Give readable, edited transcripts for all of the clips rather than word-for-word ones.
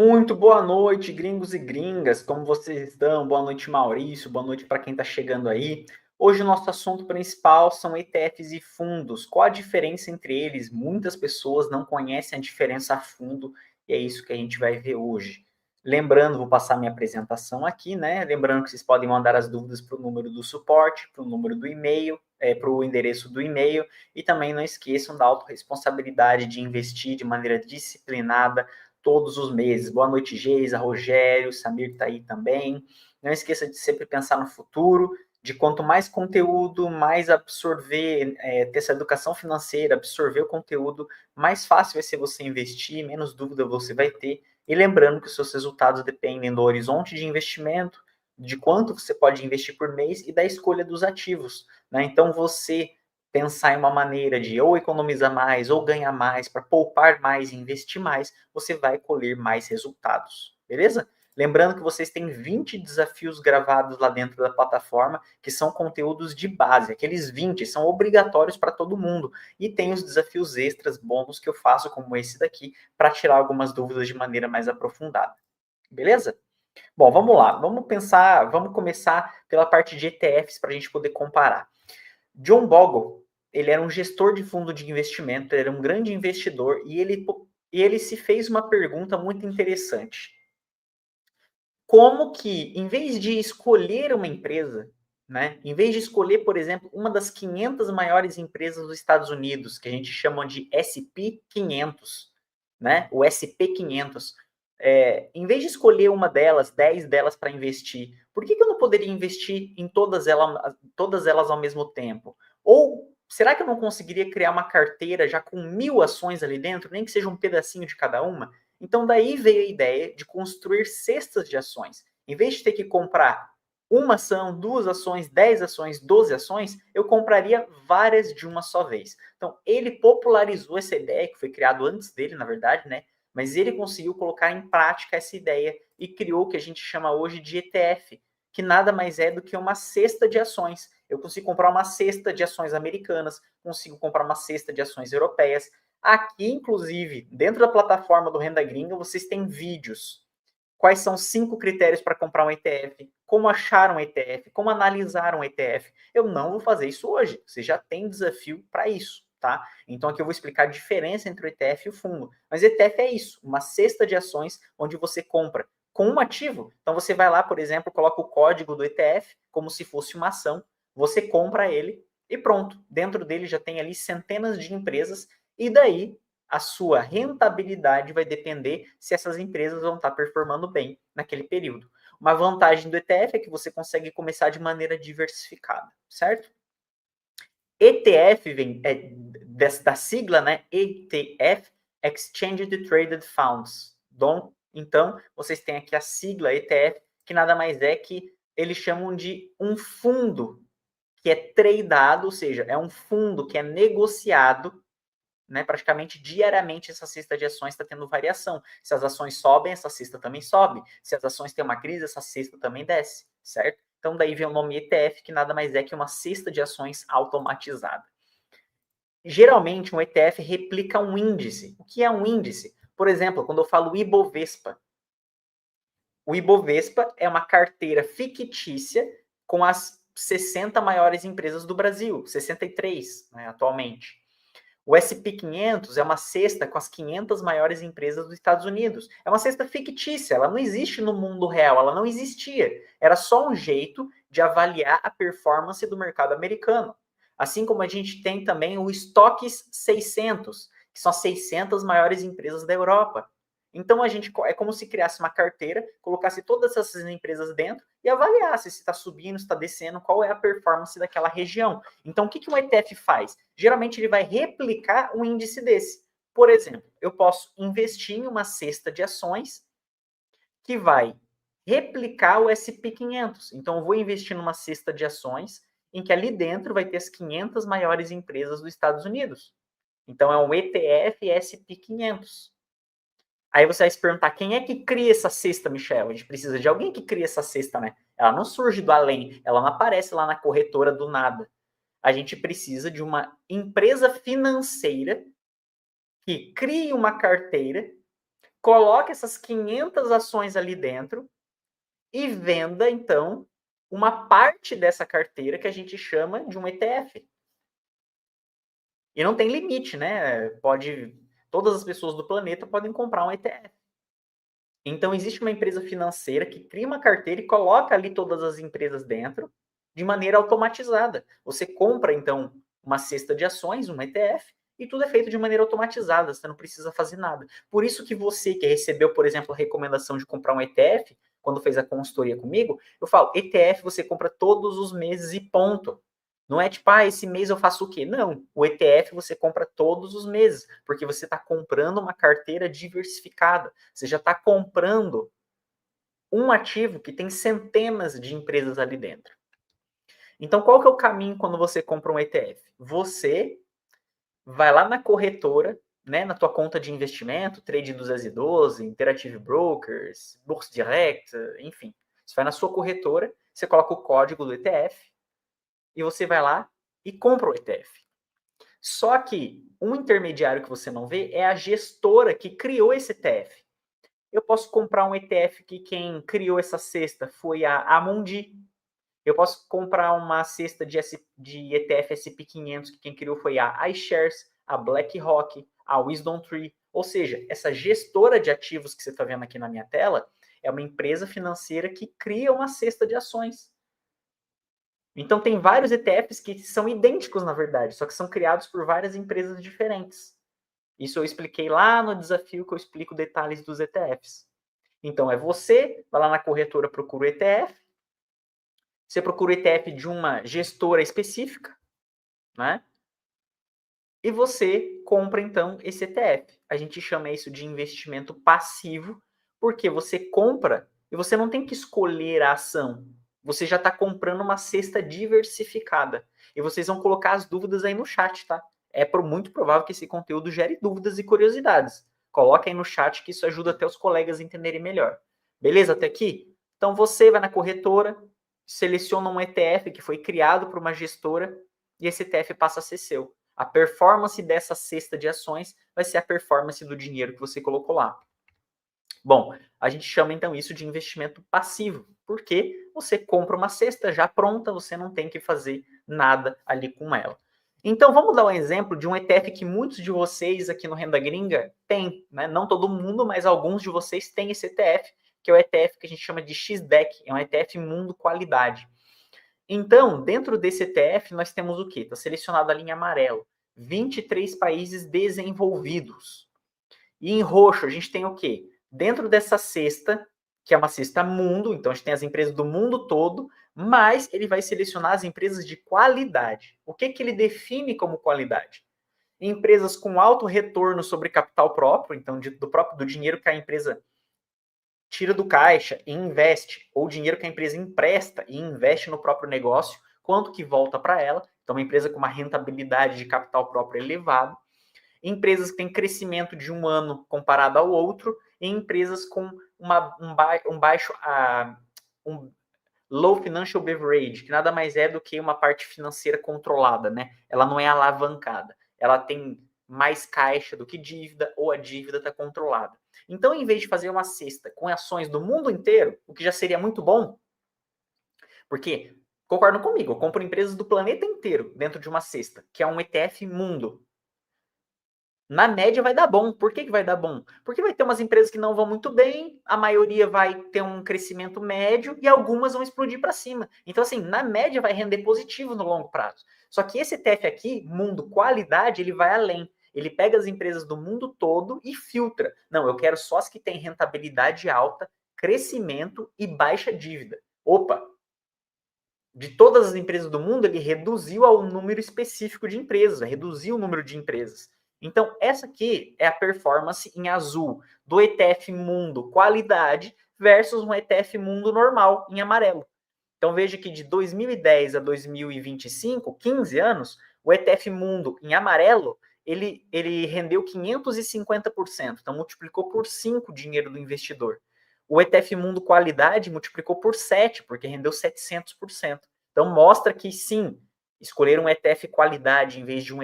Muito boa noite, gringos e gringas. Como vocês estão? Boa noite, Maurício. Boa noite para quem está chegando aí. Hoje o nosso assunto principal são ETFs e fundos. Qual a diferença entre eles? Muitas pessoas não conhecem a diferença a fundo e é isso que a gente vai ver hoje. Lembrando, vou passar minha apresentação aqui, né? Lembrando que vocês podem mandar as dúvidas para o número do suporte, para o número do e-mail, para o endereço do e-mail e também não esqueçam da autorresponsabilidade de investir de maneira disciplinada todos os meses. Boa noite, Geisa, Rogério, Samir está aí também. Não esqueça de sempre pensar no futuro, de quanto mais conteúdo, mais absorver, ter essa educação financeira, absorver o conteúdo, mais fácil vai ser você investir, menos dúvida você vai ter. E lembrando que os seus resultados dependem do horizonte de investimento, de quanto você pode investir por mês e da escolha dos ativos. Né? Então, você pensar em uma maneira de ou economizar mais ou ganhar mais para poupar mais e investir mais, você vai colher mais resultados, beleza? Lembrando que vocês têm 20 desafios gravados lá dentro da plataforma, que são conteúdos de base. Aqueles 20 são obrigatórios para todo mundo. E tem os desafios extras, bônus que eu faço, como esse daqui, para tirar algumas dúvidas de maneira mais aprofundada. Beleza? Bom, vamos lá. Vamos começar pela parte de ETFs para a gente poder comparar. John Bogle, ele era um gestor de fundo de investimento, ele era um grande investidor e ele se fez uma pergunta muito interessante. Como que, em vez de escolher uma empresa, né, em vez de escolher, por exemplo, uma das 500 maiores empresas dos Estados Unidos, que a gente chama de SP 500, né, o SP 500, em vez de escolher uma delas, 10 delas para investir, por que eu não poderia investir em todas elas ao mesmo tempo? Ou será que eu não conseguiria criar uma carteira já com 1000 ações ali dentro, nem que seja um pedacinho de cada uma? Então, daí veio a ideia de construir cestas de ações. Em vez de ter que comprar uma ação, 2 ações, 10 ações, 12 ações, eu compraria várias de uma só vez. Então, ele popularizou essa ideia, que foi criado antes dele, na verdade, né? Mas ele conseguiu colocar em prática essa ideia e criou o que a gente chama hoje de ETF, que nada mais é do que uma cesta de ações. Eu consigo comprar uma cesta de ações americanas, consigo comprar uma cesta de ações europeias. Aqui, inclusive, dentro da plataforma do Renda Gringa, vocês têm vídeos. Quais são 5 critérios para comprar um ETF? Como achar um ETF? Como analisar um ETF? Eu não vou fazer isso hoje. Você já tem desafio para isso, tá? Então aqui eu vou explicar a diferença entre o ETF e o fundo. Mas ETF é isso, uma cesta de ações onde você compra com um ativo. Então você vai lá, por exemplo, coloca o código do ETF como se fosse uma ação, você compra ele e pronto. Dentro dele já tem ali centenas de empresas e daí a sua rentabilidade vai depender se essas empresas vão estar performando bem naquele período. Uma vantagem do ETF é que você consegue começar de maneira diversificada, certo? ETF vem da sigla, né? ETF, Exchange Traded Funds. Então, vocês têm aqui a sigla ETF, que nada mais é que eles chamam de um fundo que é tradeado, ou seja, é um fundo que é negociado, né, praticamente diariamente. Essa cesta de ações está tendo variação. Se as ações sobem, essa cesta também sobe. Se as ações têm uma crise, essa cesta também desce, certo? Então, daí vem o nome ETF, que nada mais é que uma cesta de ações automatizada. Geralmente, um ETF replica um índice. O que é um índice? Por exemplo, quando eu falo Ibovespa, o Ibovespa é uma carteira fictícia com as 60 maiores empresas do Brasil, 63, né, atualmente. O SP 500 é uma cesta com as 500 maiores empresas dos Estados Unidos. É uma cesta fictícia, ela não existe no mundo real, ela não existia. Era só um jeito de avaliar a performance do mercado americano. Assim como a gente tem também o Stocks 600, que são as 600 maiores empresas da Europa. Então é como se criasse uma carteira, colocasse todas essas empresas dentro e avaliasse se está subindo, se está descendo, qual é a performance daquela região. Então o que um ETF faz? Geralmente ele vai replicar um índice desse. Por exemplo, eu posso investir em uma cesta de ações que vai replicar o SP 500. Então eu vou investir numa cesta de ações em que ali dentro vai ter as 500 maiores empresas dos Estados Unidos. Então é um ETF SP 500. Aí você vai se perguntar, quem é que cria essa cesta, Michel? A gente precisa de alguém que cria essa cesta, né? Ela não surge do além, ela não aparece lá na corretora do nada. A gente precisa de uma empresa financeira que crie uma carteira coloque essas 500 ações ali dentro e venda, então, uma parte dessa carteira que a gente chama de um ETF. E não tem limite, né? Todas as pessoas do planeta podem comprar um ETF. Então, existe uma empresa financeira que cria uma carteira e coloca ali todas as empresas dentro de maneira automatizada. Você compra, então, uma cesta de ações, um ETF, e tudo é feito de maneira automatizada, você não precisa fazer nada. Por isso que você que recebeu, por exemplo, a recomendação de comprar um ETF, quando fez a consultoria comigo, eu falo, ETF você compra todos os meses e ponto. Não é tipo, esse mês eu faço o quê? Não, o ETF você compra todos os meses, porque você está comprando uma carteira diversificada. Você já está comprando um ativo que tem centenas de empresas ali dentro. Então, qual que é o caminho quando você compra um ETF? Você vai lá na corretora, né, na tua conta de investimento, Trade 212, Interactive Brokers, Bolsa Direct, enfim. Você vai na sua corretora, você coloca o código do ETF, e você vai lá e compra o ETF. Só que um intermediário que você não vê é a gestora que criou esse ETF. Eu posso comprar um ETF que quem criou essa cesta foi a Amundi. Eu posso comprar uma cesta de ETF SP500 que quem criou foi a iShares, a BlackRock, a WisdomTree. Ou seja, essa gestora de ativos que você está vendo aqui na minha tela é uma empresa financeira que cria uma cesta de ações. Então, tem vários ETFs que são idênticos, na verdade, só que são criados por várias empresas diferentes. Isso eu expliquei lá no desafio que eu explico detalhes dos ETFs. Então, você vai lá na corretora, procura o ETF, você procura o ETF de uma gestora específica, né? E você compra, então, esse ETF. A gente chama isso de investimento passivo, porque você compra e você não tem que escolher a ação. Você já está comprando uma cesta diversificada. E vocês vão colocar as dúvidas aí no chat, tá? É muito provável que esse conteúdo gere dúvidas e curiosidades. Coloca aí no chat que isso ajuda até os colegas a entenderem melhor. Beleza até aqui? Então você vai na corretora, seleciona um ETF que foi criado por uma gestora e esse ETF passa a ser seu. A performance dessa cesta de ações vai ser a performance do dinheiro que você colocou lá. Bom, a gente chama então isso de investimento passivo, porque você compra uma cesta já pronta, você não tem que fazer nada ali com ela. Então vamos dar um exemplo de um ETF que muitos de vocês aqui no Renda Gringa têm, né? Não todo mundo, mas alguns de vocês têm esse ETF, que é o ETF que a gente chama de XDEC, é um ETF Mundo Qualidade. Então, dentro desse ETF, nós temos o quê? Está selecionado ali em amarelo, 23 países desenvolvidos. E em roxo, a gente tem o quê? Dentro dessa cesta, que é uma cesta mundo, então a gente tem as empresas do mundo todo, mas ele vai selecionar as empresas de qualidade. O que ele define como qualidade? Empresas com alto retorno sobre capital próprio, então do dinheiro que a empresa tira do caixa e investe, ou dinheiro que a empresa empresta e investe no próprio negócio, quanto que volta para ela. Então, uma empresa com uma rentabilidade de capital próprio elevado. Empresas que têm crescimento de um ano comparado ao outro, e empresas com um low financial leverage, que nada mais é do que uma parte financeira controlada, né? Ela não é alavancada. Ela tem mais caixa do que dívida, ou a dívida está controlada. Então, em vez de fazer uma cesta com ações do mundo inteiro, o que já seria muito bom, porque, concordam comigo, eu compro empresas do planeta inteiro dentro de uma cesta, que é um ETF mundo. Na média vai dar bom. Por que vai dar bom? Porque vai ter umas empresas que não vão muito bem, a maioria vai ter um crescimento médio e algumas vão explodir para cima. Então, assim, na média vai render positivo no longo prazo. Só que esse ETF aqui, mundo qualidade, ele vai além. Ele pega as empresas do mundo todo e filtra. Não, eu quero só as que têm rentabilidade alta, crescimento e baixa dívida. Opa! De todas as empresas do mundo, ele reduziu ao número específico de empresas, reduziu o número de empresas. Então, essa aqui é a performance em azul do ETF Mundo Qualidade versus um ETF Mundo normal em amarelo. Então, veja que de 2010 a 2025, 15 anos, o ETF Mundo em amarelo, ele rendeu 550%, então multiplicou por 5 o dinheiro do investidor. O ETF Mundo Qualidade multiplicou por 7, porque rendeu 700%. Então, mostra que sim, escolher um ETF qualidade em vez de um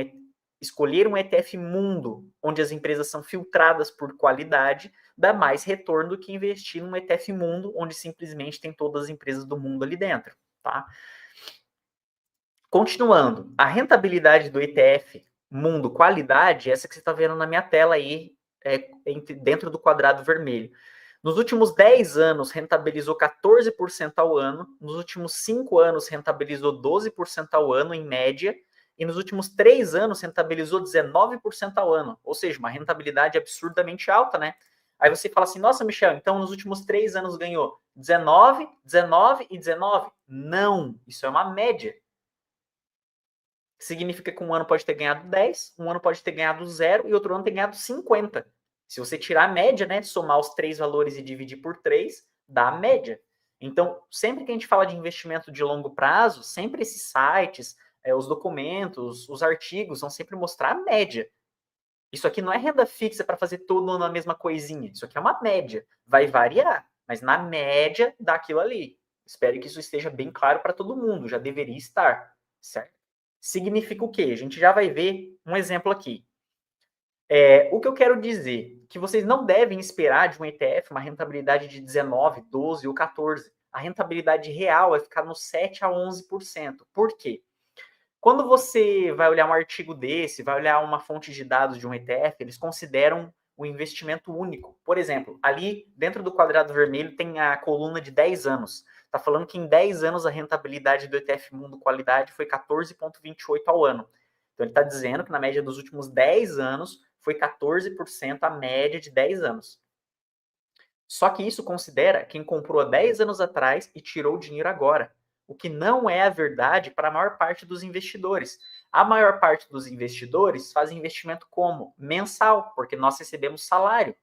escolher um ETF mundo, onde as empresas são filtradas por qualidade, dá mais retorno do que investir num ETF mundo, onde simplesmente tem todas as empresas do mundo ali dentro, tá? Continuando, a rentabilidade do ETF mundo qualidade, essa que você está vendo na minha tela aí, dentro do quadrado vermelho. Nos últimos 10 anos, rentabilizou 14% ao ano. Nos últimos 5 anos, rentabilizou 12% ao ano, em média. E nos últimos 3 anos, rentabilizou 19% ao ano. Ou seja, uma rentabilidade absurdamente alta, né? Aí você fala assim, nossa, Michel, então nos últimos 3 anos ganhou 19, 19 e 19. Não, isso é uma média. Significa que um ano pode ter ganhado 10, um ano pode ter ganhado 0 e outro ano ter ganhado 50. Se você tirar a média, né, somar os 3 valores e dividir por 3, dá a média. Então, sempre que a gente fala de investimento de longo prazo, sempre esses sites, os documentos, os artigos vão sempre mostrar a média. Isso aqui não é renda fixa para fazer tudo na mesma coisinha. Isso aqui é uma média. Vai variar, mas na média dá aquilo ali. Espero que isso esteja bem claro para todo mundo. Já deveria estar, certo? Significa o quê? A gente já vai ver um exemplo aqui. O que eu quero dizer? Que vocês não devem esperar de um ETF uma rentabilidade de 19, 12 ou 14. A rentabilidade real vai ficar no 7 a 11%. Por quê? Quando você vai olhar um artigo desse, vai olhar uma fonte de dados de um ETF, eles consideram o investimento único. Por exemplo, ali dentro do quadrado vermelho tem a coluna de 10 anos. Está falando que em 10 anos a rentabilidade do ETF Mundo Qualidade foi 14,28 ao ano. Então ele está dizendo que na média dos últimos 10 anos foi 14% a média de 10 anos. Só que isso considera quem comprou há 10 anos atrás e tirou o dinheiro agora. O que não é a verdade para a maior parte dos investidores. A maior parte dos investidores faz investimento como? Mensal, porque nós recebemos salário.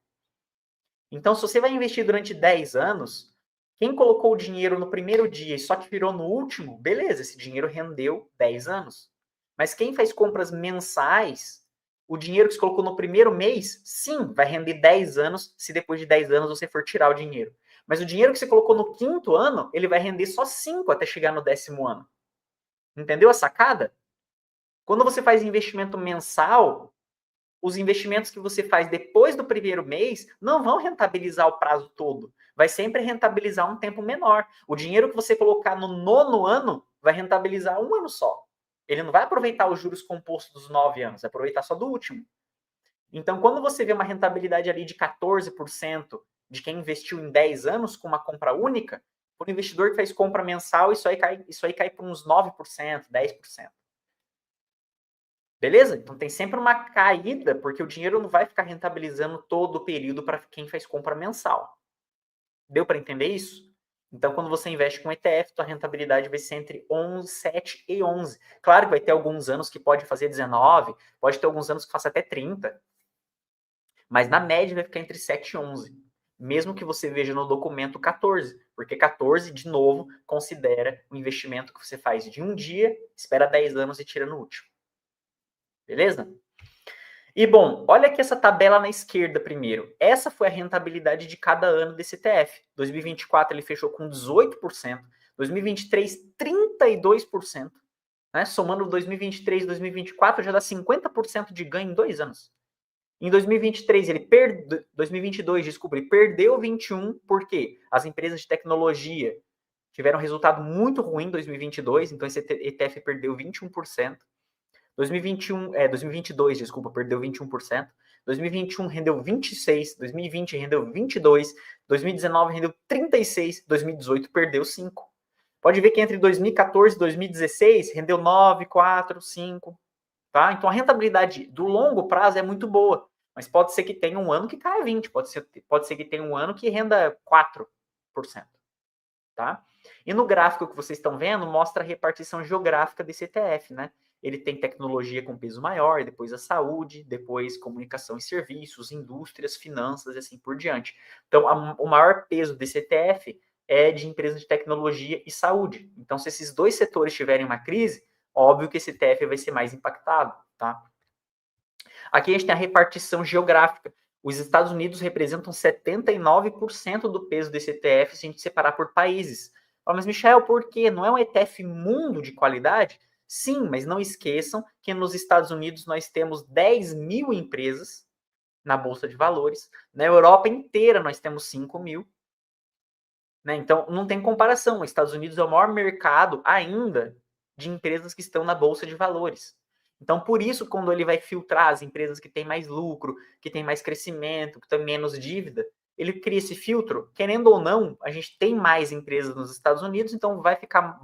Então, se você vai investir durante 10 anos, quem colocou o dinheiro no primeiro dia e só tirou no último, beleza, esse dinheiro rendeu 10 anos. Mas quem faz compras mensais, o dinheiro que você colocou no primeiro mês, sim, vai render 10 anos se depois de 10 anos você for tirar o dinheiro. Mas o dinheiro que você colocou no 5º ano, ele vai render só 5 até chegar no 10º ano. Entendeu a sacada? Quando você faz investimento mensal, os investimentos que você faz depois do primeiro mês não vão rentabilizar o prazo todo. Vai sempre rentabilizar um tempo menor. O dinheiro que você colocar no 9º ano vai rentabilizar um ano só. Ele não vai aproveitar os juros compostos dos 9 anos, vai aproveitar só do último. Então, quando você vê uma rentabilidade ali de 14% de quem investiu em 10 anos com uma compra única, o investidor que faz compra mensal, isso aí cai para uns 9%, 10%. Beleza? Então tem sempre uma caída, porque o dinheiro não vai ficar rentabilizando todo o período para quem faz compra mensal. Deu para entender isso? Então, quando você investe com ETF, sua rentabilidade vai ser entre 7 e 11. Claro que vai ter alguns anos que pode fazer 19, pode ter alguns anos que faça até 30. Mas na média vai ficar entre 7 e 11. Mesmo que você veja no documento 14. Porque 14, de novo, considera o investimento que você faz de um dia, espera 10 anos e tira no último. Beleza? E bom, olha aqui essa tabela na esquerda primeiro. Essa foi a rentabilidade de cada ano desse ETF. 2024 ele fechou com 18%, 2023 32%, né? Somando 2023 e 2024 já dá 50% de ganho em 2 anos. Em 2023 2022, desculpa, ele perdeu 21 porque as empresas de tecnologia tiveram um resultado muito ruim em 2022, então esse ETF perdeu 21%. 2022, desculpa, perdeu 21%. 2021 rendeu 26%, 2020 rendeu 22%, 2019 rendeu 36%, 2018 perdeu 5%. Pode ver que entre 2014 e 2016 rendeu 9%, 4%, 5%. Tá? Então a rentabilidade do longo prazo é muito boa, mas pode ser que tenha um ano que caia 20%, pode ser que tenha um ano que renda 4%. Tá? E no gráfico que vocês estão vendo, mostra a repartição geográfica desse ETF, né? Ele tem tecnologia com peso maior, depois a saúde, depois comunicação e serviços, indústrias, finanças e assim por diante. Então, o maior peso desse ETF é de empresas de tecnologia e saúde. Então, se esses dois setores tiverem uma crise, óbvio que esse ETF vai ser mais impactado, tá? Aqui a gente tem a repartição geográfica. Os Estados Unidos representam 79% do peso desse ETF se a gente separar por países. Mas, Michel, por quê? Não é um ETF mundo de qualidade? Sim, mas não esqueçam que nos Estados Unidos nós temos 10 mil empresas na Bolsa de Valores. Na Europa inteira nós temos 5 mil. Né? Então, não tem comparação. Os Estados Unidos é o maior mercado ainda de empresas que estão na Bolsa de Valores. Então, por isso, quando ele vai filtrar as empresas que têm mais lucro, que têm mais crescimento, que têm menos dívida, ele cria esse filtro. Querendo ou não, a gente tem mais empresas nos Estados Unidos, então vai ficar,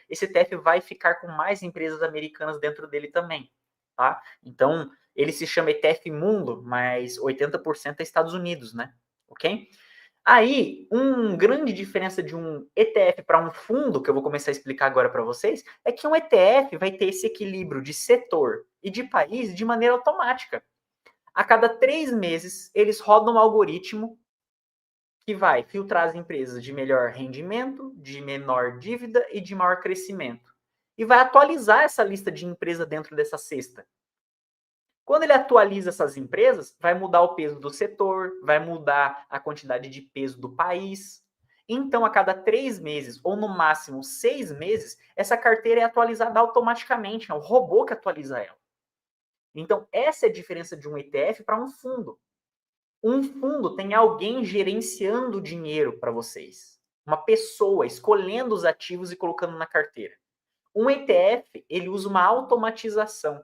esse ETF vai ficar com mais empresas americanas dentro dele também. Tá? Então, ele se chama ETF Mundo, mas 80% é Estados Unidos, né? Ok? Aí, uma grande diferença de um ETF para um fundo, que eu vou começar a explicar agora para vocês, é que um ETF vai ter esse equilíbrio de setor e de país de maneira automática. A cada 3 meses, eles rodam um algoritmo que vai filtrar as empresas de melhor rendimento, de menor dívida e de maior crescimento. E vai atualizar essa lista de empresas dentro dessa cesta. Quando ele atualiza essas empresas, vai mudar o peso do setor, vai mudar a quantidade de peso do país. Então, a cada 3 meses, ou no máximo 6 meses, essa carteira é atualizada automaticamente. É o robô que atualiza ela. Então, essa é a diferença de um ETF para um fundo. Um fundo tem alguém gerenciando o dinheiro para vocês. Uma pessoa escolhendo os ativos e colocando na carteira. Um ETF, ele usa uma automatização.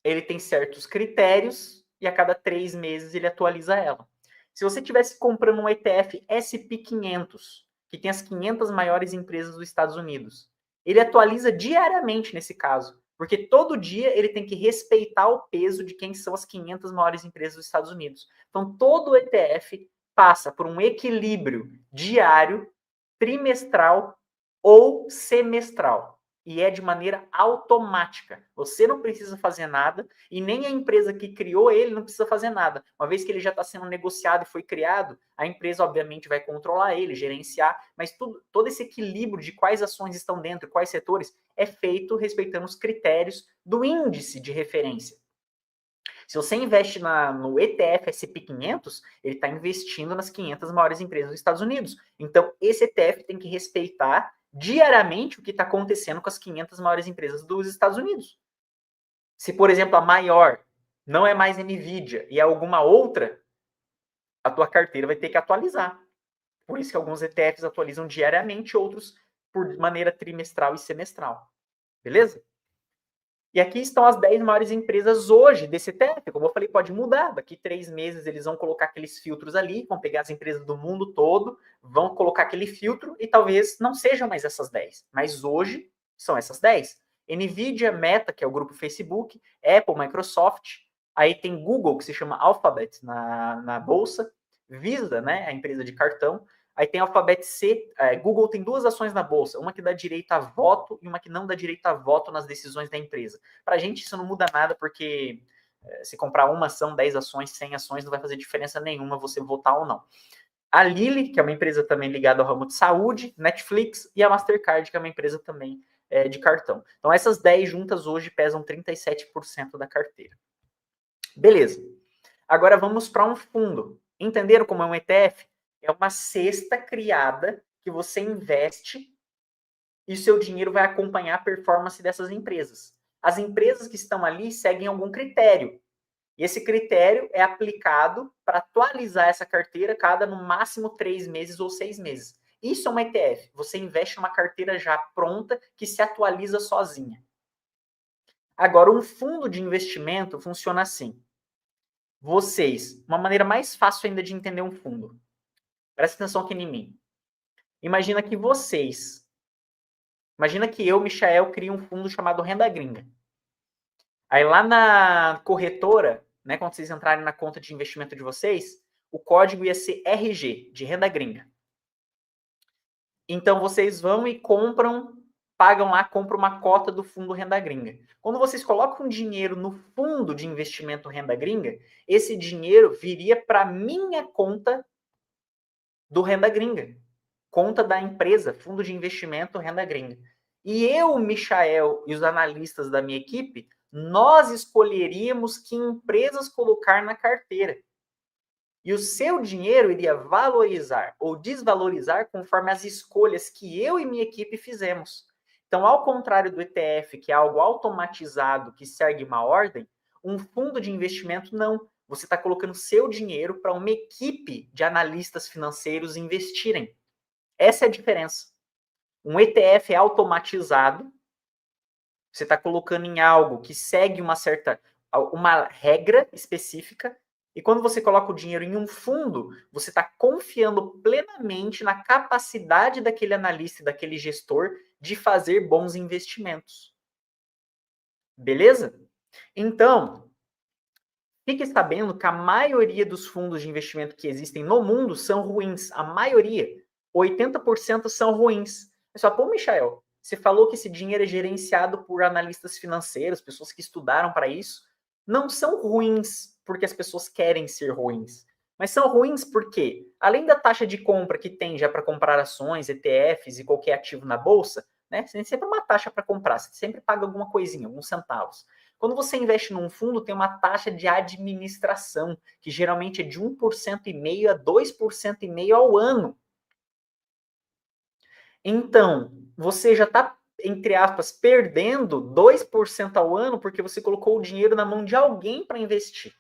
Ele tem certos critérios e a cada 3 meses ele atualiza ela. Se você estivesse comprando um ETF SP500, que tem as 500 maiores empresas dos Estados Unidos, ele atualiza diariamente nesse caso, porque todo dia ele tem que respeitar o peso de quem são as 500 maiores empresas dos Estados Unidos. Então, todo o ETF passa por um equilíbrio diário, trimestral ou semestral. E é de maneira automática. Você não precisa fazer nada e nem a empresa que criou ele não precisa fazer nada. Uma vez que ele já está sendo negociado e foi criado, a empresa obviamente vai controlar ele, gerenciar, mas todo esse equilíbrio de quais ações estão dentro, quais setores, é feito respeitando os critérios do índice de referência. Se você investe no ETF SP500, ele está investindo nas 500 maiores empresas dos Estados Unidos. Então, esse ETF tem que respeitar diariamente o que está acontecendo com as 500 maiores empresas dos Estados Unidos. Se, por exemplo, a maior não é mais NVIDIA e é alguma outra, a tua carteira vai ter que atualizar. Por isso que alguns ETFs atualizam diariamente, outros por maneira trimestral e semestral. Beleza? E aqui estão as 10 maiores empresas hoje desse ETF. Como eu falei, pode mudar. Daqui 3 meses eles vão colocar aqueles filtros ali, vão pegar as empresas do mundo todo, vão colocar aquele filtro e talvez não sejam mais essas 10. Mas hoje são essas 10. NVIDIA, Meta, que é o grupo Facebook, Apple, Microsoft, aí tem Google, que se chama Alphabet na bolsa, Visa, né, a empresa de cartão, aí tem Alphabet C, Google tem 2 ações na bolsa, uma que dá direito a voto e uma que não dá direito a voto nas decisões da empresa. Para a gente isso não muda nada, porque se comprar uma ação, 10 ações, 100 ações, não vai fazer diferença nenhuma você votar ou não. A Lilly, que é uma empresa também ligada ao ramo de saúde, Netflix e a Mastercard, que é uma empresa também de cartão. Então essas 10 juntas hoje pesam 37% da carteira. Beleza. Agora vamos para um fundo. Entenderam como é um ETF? É uma cesta criada que você investe e seu dinheiro vai acompanhar a performance dessas empresas. As empresas que estão ali seguem algum critério. E esse critério é aplicado para atualizar essa carteira cada, no máximo, 3 meses ou 6 meses. Isso é um ETF. Você investe numa carteira já pronta que se atualiza sozinha. Agora, um fundo de investimento funciona assim. Uma maneira mais fácil ainda de entender um fundo. Presta atenção aqui em mim. Imagina que eu, Michael, crio um fundo chamado Renda Gringa. Aí lá na corretora, né, quando vocês entrarem na conta de investimento de vocês, o código ia ser RG, de Renda Gringa. Então vocês vão e pagam lá, compram uma cota do fundo Renda Gringa. Quando vocês colocam dinheiro no fundo de investimento Renda Gringa, esse dinheiro viria para minha conta do Renda Gringa. Conta da empresa, fundo de investimento Renda Gringa. E eu, Michael e os analistas da minha equipe, nós escolheríamos que empresas colocar na carteira. E o seu dinheiro iria valorizar ou desvalorizar conforme as escolhas que eu e minha equipe fizemos. Então, ao contrário do ETF, que é algo automatizado, que segue uma ordem, um fundo de investimento não. Você está colocando seu dinheiro para uma equipe de analistas financeiros investirem. Essa é a diferença. Um ETF é automatizado, você está colocando em algo que segue uma regra específica, e quando você coloca o dinheiro em um fundo, você está confiando plenamente na capacidade daquele analista e daquele gestor de fazer bons investimentos. Beleza? Então, fique sabendo que a maioria dos fundos de investimento que existem no mundo são ruins. A maioria, 80% são ruins. É só, pô, Michael, você falou que esse dinheiro é gerenciado por analistas financeiros, pessoas que estudaram para isso. Não são ruins porque as pessoas querem ser ruins. Mas são ruins porque, além da taxa de compra que tem já para comprar ações, ETFs e qualquer ativo na bolsa, né? Você tem sempre uma taxa para comprar, você sempre paga alguma coisinha, alguns centavos. Quando você investe num fundo, tem uma taxa de administração, que geralmente é de 1,5% a 2,5% ao ano. Então, você já está, entre aspas, perdendo 2% ao ano porque você colocou o dinheiro na mão de alguém para investir.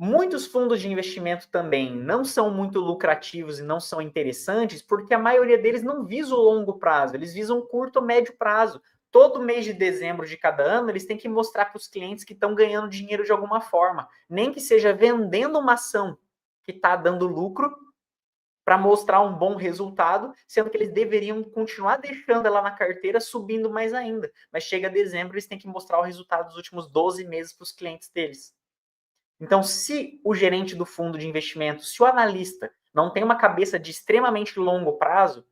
Muitos fundos de investimento também não são muito lucrativos e não são interessantes porque a maioria deles não visa o longo prazo, eles visam curto ou médio prazo. Todo mês de dezembro de cada ano, eles têm que mostrar para os clientes que estão ganhando dinheiro de alguma forma, nem que seja vendendo uma ação que está dando lucro para mostrar um bom resultado, sendo que eles deveriam continuar deixando ela na carteira subindo mais ainda. Mas chega dezembro, eles têm que mostrar o resultado dos últimos 12 meses para os clientes deles. Então, se o gerente do fundo de investimento, se o analista não tem uma cabeça de extremamente longo prazo,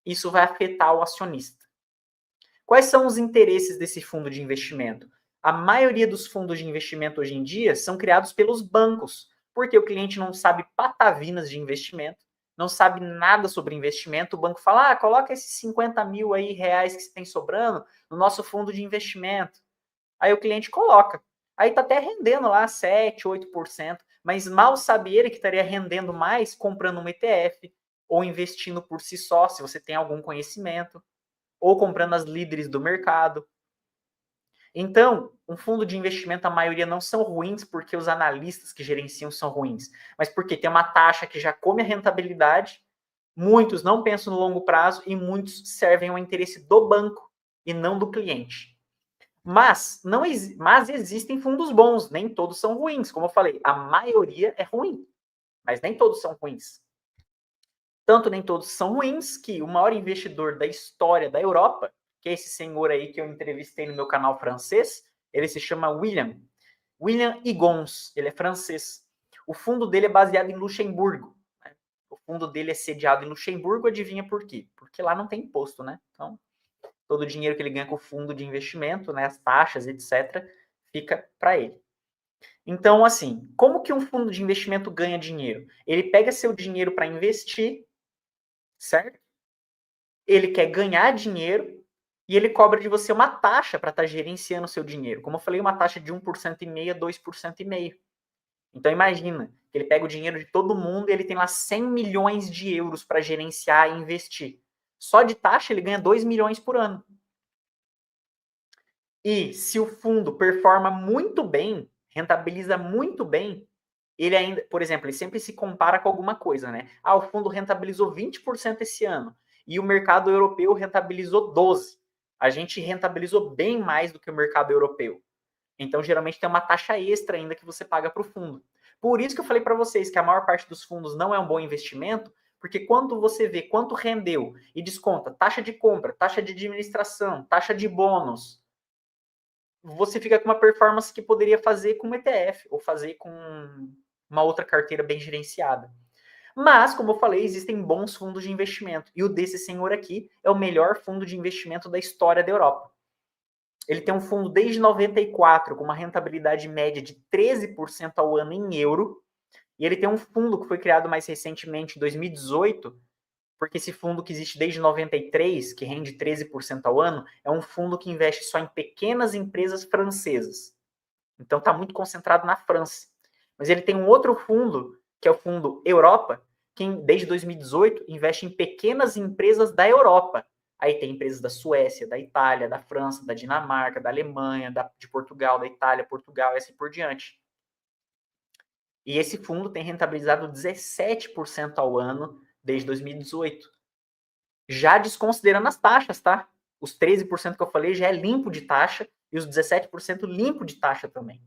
isso vai afetar o acionista. Quais são os interesses desse fundo de investimento? A maioria dos fundos de investimento hoje em dia são criados pelos bancos, porque o cliente não sabe patavinas de investimento, não sabe nada sobre investimento. O banco fala, coloca esses 50 mil aí reais que você tem sobrando no nosso fundo de investimento. Aí o cliente coloca. Aí está até rendendo lá 7%, 8%, mas mal sabe ele que estaria rendendo mais comprando um ETF ou investindo por si só, se você tem algum conhecimento, ou comprando as líderes do mercado. Então, um fundo de investimento, a maioria não são ruins porque os analistas que gerenciam são ruins, mas porque tem uma taxa que já come a rentabilidade, muitos não pensam no longo prazo e muitos servem ao interesse do banco e não do cliente. Mas existem fundos bons, nem todos são ruins. Como eu falei, a maioria é ruim, mas nem todos são ruins. Tanto nem todos são ruins que o maior investidor da história da Europa, que é esse senhor aí que eu entrevistei no meu canal francês, ele se chama William Igons, ele é francês. O fundo dele é baseado em Luxemburgo. Né? O fundo dele é sediado em Luxemburgo, adivinha por quê? Porque lá não tem imposto, né? Então, todo o dinheiro que ele ganha com o fundo de investimento, né, as taxas, etc., fica para ele. Então, assim, como que um fundo de investimento ganha dinheiro? Ele pega seu dinheiro para investir, certo? Ele quer ganhar dinheiro e ele cobra de você uma taxa para estar gerenciando o seu dinheiro. Como eu falei, uma taxa de 1,5% a 2,5%. Então, imagina, ele pega o dinheiro de todo mundo e ele tem lá 100 milhões de euros para gerenciar e investir. Só de taxa ele ganha 2 milhões por ano. E se o fundo performa muito bem, rentabiliza muito bem, ele ainda, por exemplo, ele sempre se compara com alguma coisa, né? O fundo rentabilizou 20% esse ano e o mercado europeu rentabilizou 12%. A gente rentabilizou bem mais do que o mercado europeu. Então, geralmente tem uma taxa extra ainda que você paga para o fundo. Por isso que eu falei para vocês que a maior parte dos fundos não é um bom investimento, porque quando você vê quanto rendeu e desconta taxa de compra, taxa de administração, taxa de bônus, você fica com uma performance que poderia fazer com um ETF ou fazer com uma outra carteira bem gerenciada. Mas, como eu falei, existem bons fundos de investimento. E o desse senhor aqui é o melhor fundo de investimento da história da Europa. Ele tem um fundo desde 94 com uma rentabilidade média de 13% ao ano em euro. E ele tem um fundo que foi criado mais recentemente, em 2018, porque esse fundo que existe desde 93, que rende 13% ao ano, é um fundo que investe só em pequenas empresas francesas. Então está muito concentrado na França. Mas ele tem um outro fundo, que é o fundo Europa, que desde 2018 investe em pequenas empresas da Europa. Aí tem empresas da Suécia, da Itália, da França, da Dinamarca, da Alemanha, de Portugal, da Itália, Portugal e assim por diante. E esse fundo tem rentabilizado 17% ao ano desde 2018. Já desconsiderando as taxas, tá? Os 13% que eu falei já é limpo de taxa e os 17% limpo de taxa também.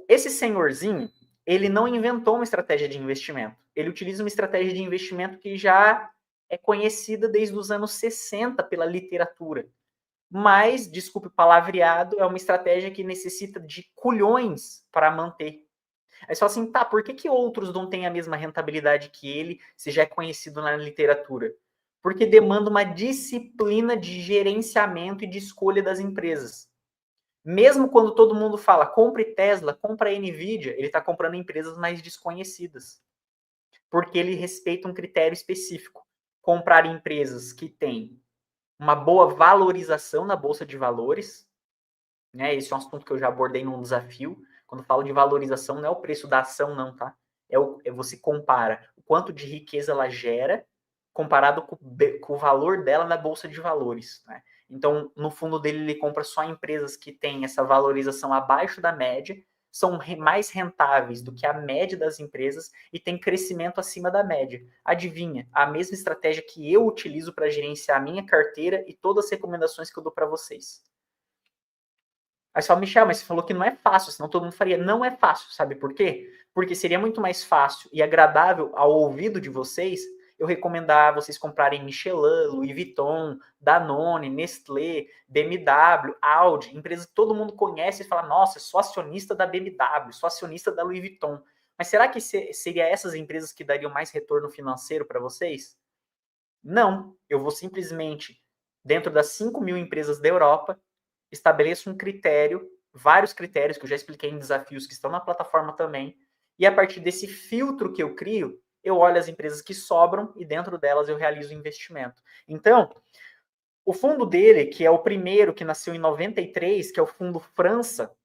Esse senhorzinho, ele não inventou uma estratégia de investimento. Ele utiliza uma estratégia de investimento que já é conhecida desde os anos 60 pela literatura. Mas, desculpe o palavreado, é uma estratégia que necessita de culhões para manter. Aí você fala assim, tá, por que outros não têm a mesma rentabilidade que ele, se já é conhecido na literatura? Porque demanda uma disciplina de gerenciamento e de escolha das empresas. Mesmo quando todo mundo fala, compre Tesla, compra Nvidia, ele está comprando empresas mais desconhecidas. Porque ele respeita um critério específico. Comprar empresas que têm uma boa valorização na Bolsa de Valores, né? Esse é um assunto que eu já abordei num desafio. Quando falo de valorização, não é o preço da ação, não, tá? Você compara o quanto de riqueza ela gera comparado com o valor dela na Bolsa de Valores, né? Então, no fundo dele, ele compra só empresas que têm essa valorização abaixo da média, são mais rentáveis do que a média das empresas e tem crescimento acima da média. Adivinha? A mesma estratégia que eu utilizo para gerenciar a minha carteira e todas as recomendações que eu dou para vocês. Aí você fala, Michel, mas você falou que não é fácil, senão todo mundo faria. Não é fácil, sabe por quê? Porque seria muito mais fácil e agradável ao ouvido de vocês eu recomendar vocês comprarem Michelin, Louis Vuitton, Danone, Nestlé, BMW, Audi, empresas que todo mundo conhece e fala, nossa, eu sou acionista da BMW, sou acionista da Louis Vuitton. Mas será que seria essas empresas que dariam mais retorno financeiro para vocês? Não. Eu vou simplesmente, dentro das 5.000 empresas da Europa, estabeleço um critério, vários critérios que eu já expliquei em desafios que estão na plataforma também, e a partir desse filtro que eu crio, eu olho as empresas que sobram e dentro delas eu realizo o investimento. Então, o fundo dele, que é o primeiro que nasceu em 93, que é o fundo França,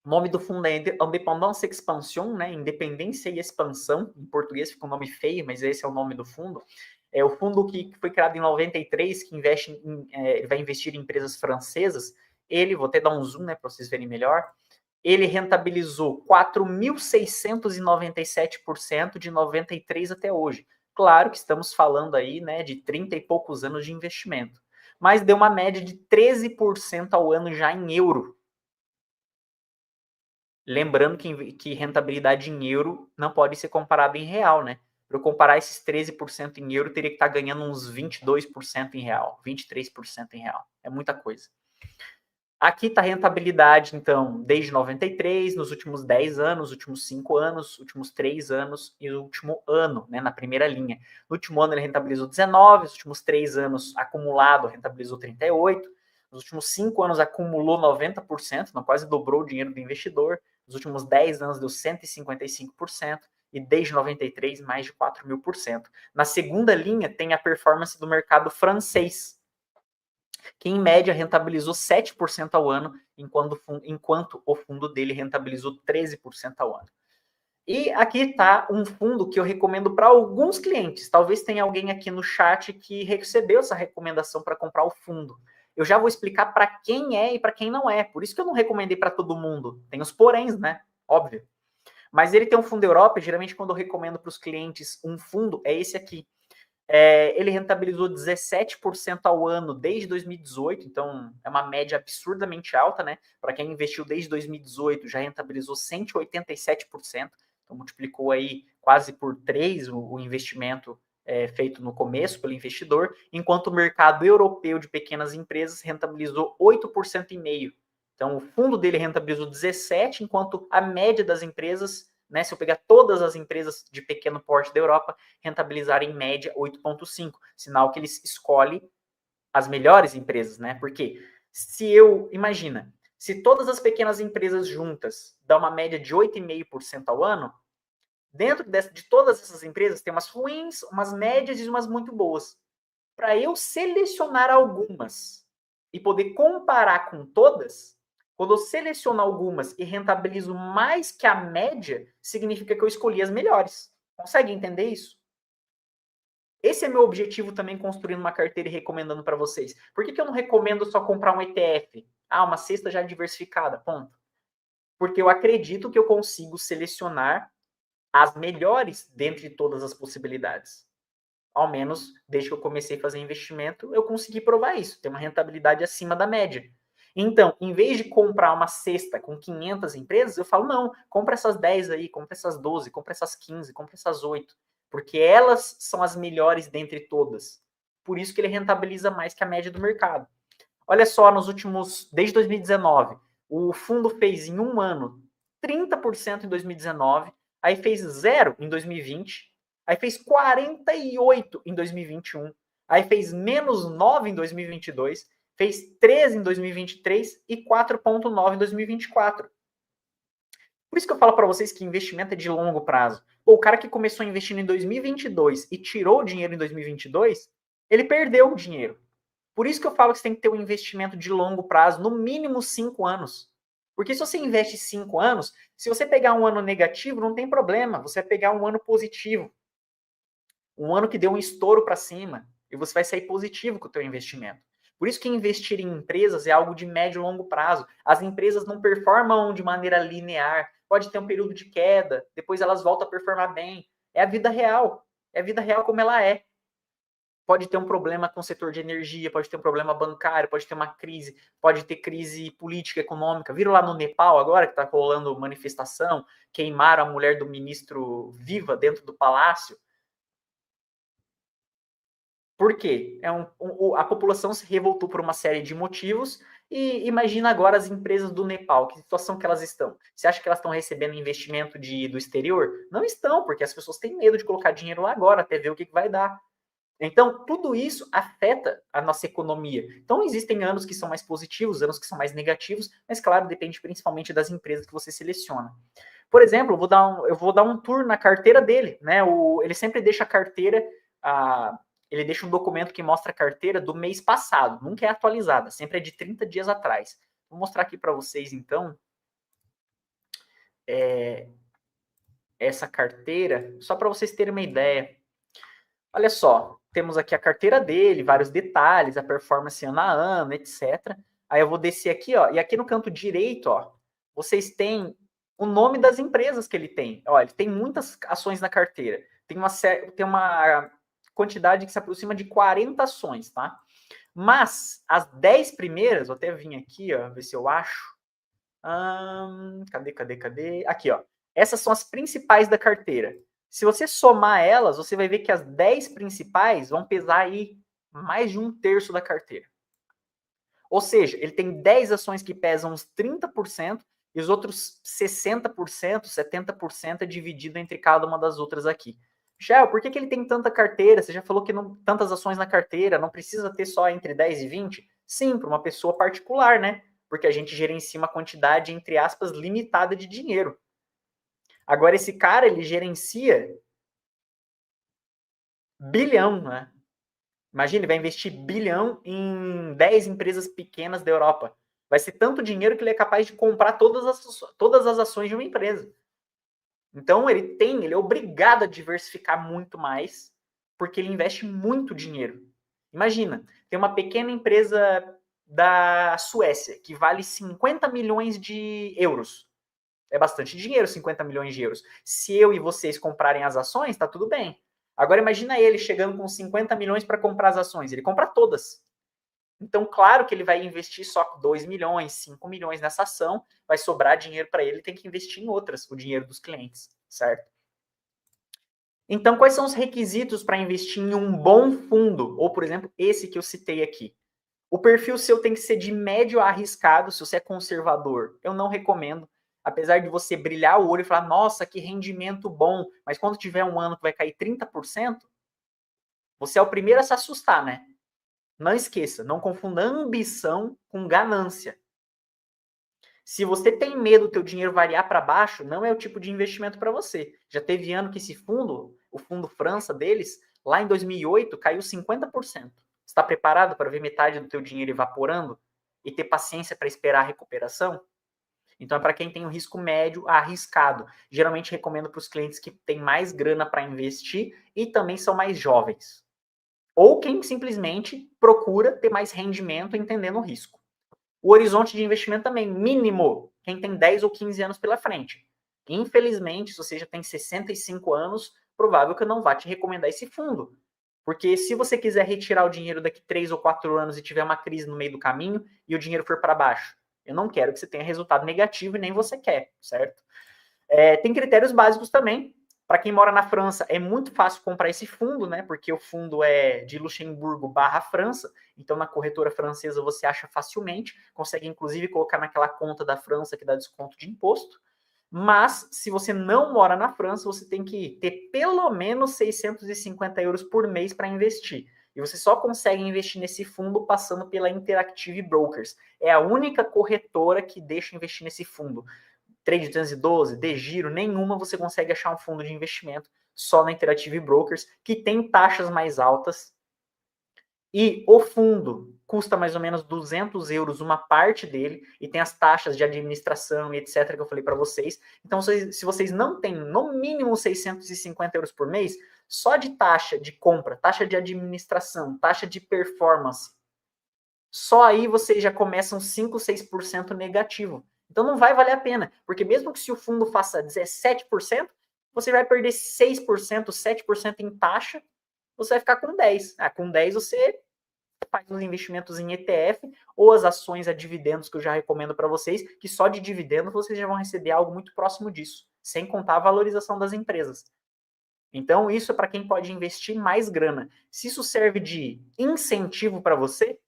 o nome do fundo é Indépendance Expansion, né? Independência e Expansão. Em português fica um nome feio, mas esse é o nome do fundo. É o fundo que foi criado em 93, que vai investir em empresas francesas. Ele, vou até dar um zoom, né, para vocês verem melhor. Ele rentabilizou 4.697% de 93 até hoje. Claro que estamos falando aí, né, de 30 e poucos anos de investimento. Mas deu uma média de 13% ao ano já em euro. Lembrando que rentabilidade em euro não pode ser comparada em real, né? Para eu comparar esses 13% em euro, teria que estar ganhando uns 22% em real, 23% em real. É muita coisa. Aqui está a rentabilidade, então, desde 93, nos últimos 10 anos, últimos 5 anos, últimos 3 anos e o último ano, né, na primeira linha. No último ano ele rentabilizou 19, nos últimos 3 anos acumulado rentabilizou 38, nos últimos 5 anos acumulou 90%, não, quase dobrou o dinheiro do investidor, nos últimos 10 anos deu 155%, e desde 93 mais de 4.000%. Na segunda linha tem a performance do mercado francês, que em média rentabilizou 7% ao ano, enquanto o fundo dele rentabilizou 13% ao ano. E aqui está um fundo que eu recomendo para alguns clientes. Talvez tenha alguém aqui no chat que recebeu essa recomendação para comprar o fundo. Eu já vou explicar para quem é e para quem não é. Por isso que eu não recomendei para todo mundo. Tem os poréns, né? Óbvio. Mas ele tem um fundo Europa, e geralmente quando eu recomendo para os clientes um fundo, é esse aqui. Ele rentabilizou 17% ao ano desde 2018, então é uma média absurdamente alta, né? Para quem investiu desde 2018, já rentabilizou 187%, então multiplicou aí quase por 3 o investimento feito no começo pelo investidor, enquanto o mercado europeu de pequenas empresas rentabilizou 8,5%. Então o fundo dele rentabilizou 17%, enquanto a média das empresas, né, se eu pegar todas as empresas de pequeno porte da Europa, rentabilizar em média 8,5%. Sinal que eles escolhem as melhores empresas, né? Porque imagina, se todas as pequenas empresas juntas dão uma média de 8,5% ao ano, dentro de todas essas empresas tem umas ruins, umas médias e umas muito boas. Para eu selecionar algumas e poder comparar com todas, quando eu seleciono algumas e rentabilizo mais que a média, significa que eu escolhi as melhores. Consegue entender isso? Esse é meu objetivo também construindo uma carteira e recomendando para vocês. Por que eu não recomendo só comprar um ETF? Uma cesta já diversificada, ponto. Porque eu acredito que eu consigo selecionar as melhores dentre todas as possibilidades. Ao menos, desde que eu comecei a fazer investimento, eu consegui provar isso, ter uma rentabilidade acima da média. Então, em vez de comprar uma cesta com 500 empresas, eu falo, não, compra essas 10 aí, compra essas 12, compra essas 15, compra essas 8, porque elas são as melhores dentre todas. Por isso que ele rentabiliza mais que a média do mercado. Olha só, desde 2019, o fundo fez em um ano 30% em 2019, aí fez 0 em 2020, aí fez 48 em 2021, aí fez menos 9 em 2022, fez 13 em 2023 e 4,9 em 2024. Por isso que eu falo para vocês que investimento é de longo prazo. O cara que começou investindo em 2022 e tirou o dinheiro em 2022, ele perdeu o dinheiro. Por isso que eu falo que você tem que ter um investimento de longo prazo, no mínimo 5 anos. Porque se você investe 5 anos, se você pegar um ano negativo, não tem problema. Você vai pegar um ano positivo. Um ano que deu um estouro para cima. E você vai sair positivo com o teu investimento. Por isso que investir em empresas é algo de médio e longo prazo. As empresas não performam de maneira linear. Pode ter um período de queda, depois elas voltam a performar bem. É a vida real. É a vida real como ela é. Pode ter um problema com o setor de energia, pode ter um problema bancário, pode ter uma crise, pode ter crise política, econômica. Viram lá no Nepal agora que está rolando manifestação, queimaram a mulher do ministro viva dentro do palácio. Por quê? A população se revoltou por uma série de motivos e imagina agora as empresas do Nepal, que situação que elas estão? Você acha que elas estão recebendo investimento do exterior? Não estão, porque as pessoas têm medo de colocar dinheiro lá agora, até ver o que vai dar. Então, tudo isso afeta a nossa economia. Então, existem anos que são mais positivos, anos que são mais negativos, mas, claro, depende principalmente das empresas que você seleciona. Por exemplo, eu vou dar um tour na carteira dele. Né? Ele sempre deixa a carteira, ele deixa um documento que mostra a carteira do mês passado, nunca é atualizada, sempre é de 30 dias atrás. Vou mostrar aqui para vocês, então, essa carteira, só para vocês terem uma ideia. Olha só, temos aqui a carteira dele, vários detalhes, a performance ano a ano, etc. Aí eu vou descer aqui, ó, e aqui no canto direito, ó, vocês têm o nome das empresas que ele tem. Ó, ele tem muitas ações na carteira. Tem uma quantidade que se aproxima de 40 ações, tá? Mas as 10 primeiras, vou até vir aqui, ó, ver se eu acho. Cadê? Aqui, ó. Essas são as principais da carteira. Se você somar elas, você vai ver que as 10 principais vão pesar aí mais de 1/3 da carteira. Ou seja, ele tem 10 ações que pesam uns 30% e os outros 60%, 70% é dividido entre cada uma das outras aqui. Shell, por que ele tem tanta carteira? Você já falou que não tantas ações na carteira, não precisa ter só entre 10 e 20? Sim, para uma pessoa particular, né? Porque a gente gerencia uma quantidade, entre aspas, limitada de dinheiro. Agora, esse cara, ele gerencia bilhão, né? Imagina, ele vai investir bilhão em 10 empresas pequenas da Europa. Vai ser tanto dinheiro que ele é capaz de comprar todas as ações de uma empresa. Então, ele é obrigado a diversificar muito mais, porque ele investe muito dinheiro. Imagina, tem uma pequena empresa da Suécia que vale 50 milhões de euros. É bastante dinheiro, 50 milhões de euros. Se eu e vocês comprarem as ações, tá tudo bem. Agora imagina ele chegando com 50 milhões para comprar as ações. Ele compra todas. Então, claro que ele vai investir só 2 milhões, 5 milhões nessa ação, vai sobrar dinheiro para ele, tem que investir em outras, o dinheiro dos clientes, certo? Então, quais são os requisitos para investir em um bom fundo? Ou, por exemplo, esse que eu citei aqui. O perfil seu tem que ser de médio a arriscado. Se você é conservador, eu não recomendo. Apesar de você brilhar o olho e falar, nossa, que rendimento bom, mas quando tiver um ano que vai cair 30%, você é o primeiro a se assustar, né? Não esqueça, não confunda ambição com ganância. Se você tem medo do teu dinheiro variar para baixo, não é o tipo de investimento para você. Já teve ano que esse fundo, o fundo França deles, lá em 2008, caiu 50%. Está preparado para ver metade do teu dinheiro evaporando e ter paciência para esperar a recuperação? Então é para quem tem um risco médio a arriscado. Geralmente recomendo para os clientes que têm mais grana para investir e também são mais jovens. ou quem simplesmente procura ter mais rendimento entendendo o risco. O horizonte de investimento também, mínimo, quem tem 10 ou 15 anos pela frente. Infelizmente, se você já tem 65 anos, provável que eu não vá te recomendar esse fundo. Porque se você quiser retirar o dinheiro daqui 3 ou 4 anos e tiver uma crise no meio do caminho e o dinheiro for para baixo, eu não quero que você tenha resultado negativo e nem você quer, certo? Tem critérios básicos também. Para quem mora na França, é muito fácil comprar esse fundo, né? Porque o fundo é de Luxemburgo / França, então na corretora francesa você acha facilmente, consegue inclusive colocar naquela conta da França que dá desconto de imposto. Mas, se você não mora na França, você tem que ter pelo menos 650 euros por mês para investir. E você só consegue investir nesse fundo passando pela Interactive Brokers. É a única corretora que deixa investir nesse fundo. Trade 212, DGiro, nenhuma você consegue achar um fundo de investimento só na Interactive Brokers, que tem taxas mais altas. E o fundo custa mais ou menos 200 euros uma parte dele, e tem as taxas de administração e etc. que eu falei para vocês. Então, se vocês não têm no mínimo 650 euros por mês, só de taxa de compra, taxa de administração, taxa de performance, só aí vocês já começam 5, 6% negativo. Então não vai valer a pena, porque mesmo que se o fundo faça 17%, você vai perder 6%, 7% em taxa, você vai ficar com 10%. Com 10% você faz os investimentos em ETF ou as ações a dividendos que eu já recomendo para vocês, que só de dividendo vocês já vão receber algo muito próximo disso, sem contar a valorização das empresas. Então isso é para quem pode investir mais grana. Se isso serve de incentivo para você,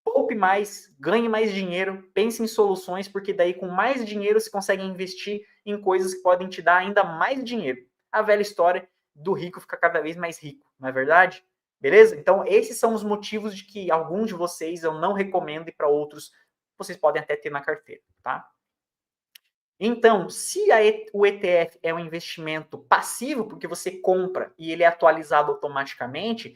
poupe mais, ganhe mais dinheiro, pense em soluções, porque daí com mais dinheiro você consegue investir em coisas que podem te dar ainda mais dinheiro. A velha história do rico ficar cada vez mais rico, não é verdade? Beleza? Então, esses são os motivos de que alguns de vocês eu não recomendo e para outros vocês podem até ter na carteira, tá? Então, se o ETF é um investimento passivo, porque você compra e ele é atualizado automaticamente,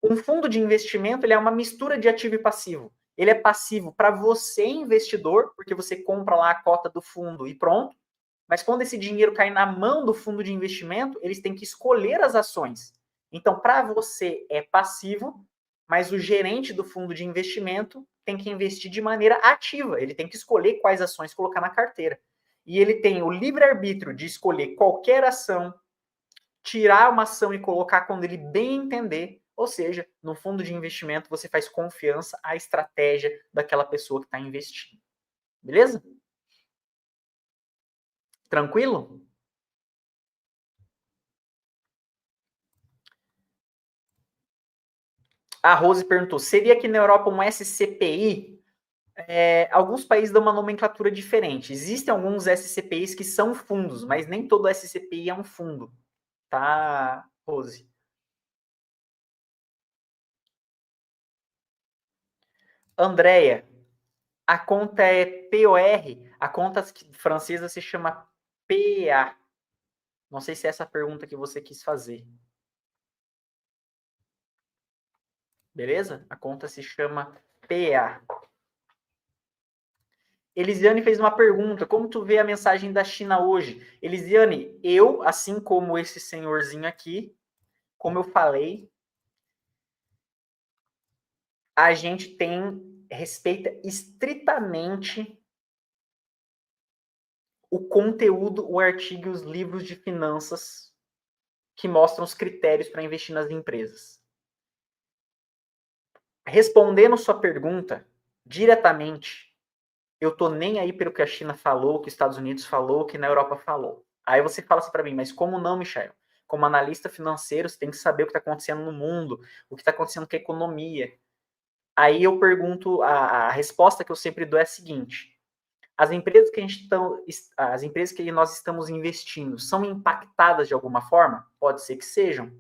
um fundo de investimento ele é uma mistura de ativo e passivo. Ele é passivo para você, investidor, porque você compra lá a cota do fundo e pronto. Mas quando esse dinheiro cai na mão do fundo de investimento, eles têm que escolher as ações. Então, para você é passivo, mas o gerente do fundo de investimento tem que investir de maneira ativa. Ele tem que escolher quais ações colocar na carteira. E ele tem o livre-arbítrio de escolher qualquer ação, tirar uma ação e colocar quando ele bem entender. Ou seja, no fundo de investimento você faz confiança à estratégia daquela pessoa que está investindo. Beleza? Tranquilo? A Rose perguntou, seria aqui na Europa um SCPI? Alguns países dão uma nomenclatura diferente. Existem alguns SCPIs que são fundos, mas nem todo SCPI é um fundo. Tá, Rose? Andréia, a conta é POR, a conta francesa se chama PA. Não sei se é essa a pergunta que você quis fazer. Beleza? A conta se chama PA. Elisiane fez uma pergunta, como tu vê a mensagem da China hoje? Elisiane, eu, assim como esse senhorzinho aqui, como eu falei, a gente respeita estritamente o conteúdo, o artigo e os livros de finanças que mostram os critérios para investir nas empresas. Respondendo sua pergunta diretamente, eu tô nem aí pelo que a China falou, que os Estados Unidos falou, que na Europa falou. Aí você fala assim para mim, mas como não, Michel? Como analista financeiro, você tem que saber o que está acontecendo no mundo, o que está acontecendo com a economia. Aí eu pergunto, a resposta que eu sempre dou é a seguinte: as empresas as empresas que nós estamos investindo são impactadas de alguma forma? Pode ser que sejam.